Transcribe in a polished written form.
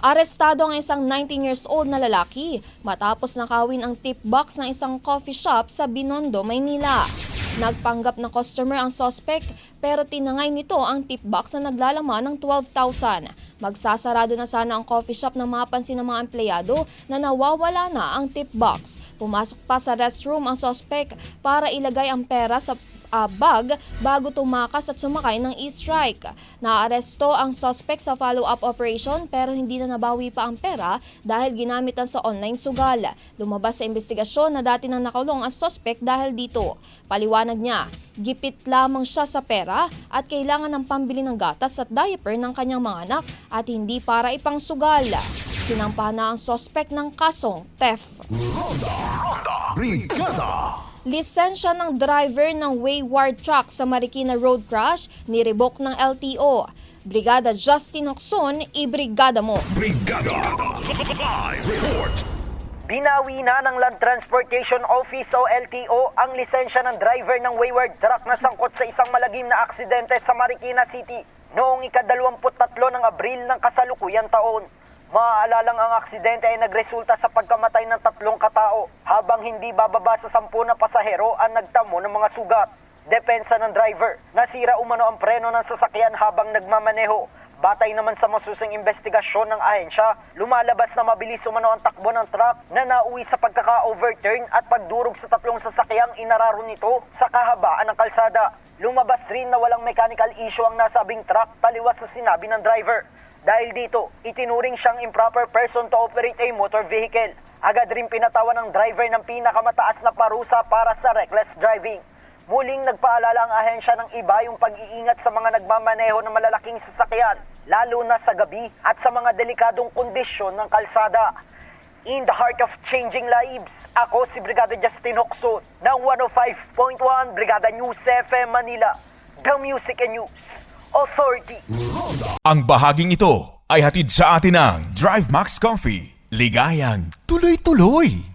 Arestado ang isang 19 years old na lalaki matapos nakawin ang tip box ng isang coffee shop sa Binondo, Maynila. Nagpanggap na customer ang suspect pero tinangay nito ang tip box na naglalaman ng 12,000. Magsasarado na sana ang coffee shop nang mapansin ng mga empleyado na nawawala na ang tip box. Pumasok pa sa restroom ang suspect para ilagay ang pera sa bag bago tumakas at sumakay ng e-strike. Naaresto ang suspect sa follow-up operation pero hindi na nabawi pa ang pera dahil ginamitan sa online sugal. Lumabas sa investigasyon na dati nang nakulong ang suspect dahil dito. Paliwanag niya, gipit lamang siya sa pera at kailangan ng pambili ng gatas at diaper ng kanyang mga anak at hindi para ipang sugal. Sinampahan na ang suspect ng kasong theft. Lisensya ng driver ng wayward truck sa Marikina Road Crash ni-revoke ng LTO. Brigada Justin Hoxon, ibrigada mo. Brigada Live Report. Binawi na ng Land Transportation Office o LTO ang lisensya ng driver ng wayward truck na sangkot sa isang malagim na aksidente sa Marikina City noong ika-23 ng Abril ng kasalukuyang taon. Maaalalang ang aksidente ay nagresulta sa pagkamatay ng 3 katao habang hindi bababa sa 10 na pasahero ang nagtamo ng mga sugat. Depensa ng driver, nasira umano ang preno ng sasakyan habang nagmamaneho. Batay naman sa masusing investigasyon ng ahensya, lumalabas na mabilis umano ang takbo ng truck na nauwi sa pagkaka-overturn at pagdurog sa 3 sasakyang inararo nito sa kahabaan ng kalsada. Lumabas rin na walang mechanical issue ang nasabing truck taliwas sa sinabi ng driver. Dahil dito, itinuring siyang improper person to operate a motor vehicle. Agad rin pinatawan ng driver ng pinakamataas na parusa para sa reckless driving. Muling nagpaalala ang ahensya ng iba yung pag-iingat sa mga nagmamaneho ng malalaking sasakyan, lalo na sa gabi at sa mga delikadong kondisyon ng kalsada. In the heart of changing lives, ako si Brigada Justin Hoxon ng 105.1 Brigada News FM Manila, The Music and News Authority. Ang bahaging ito ay hatid sa atin ng Drive Max Coffee. Ligayang tuloy-tuloy.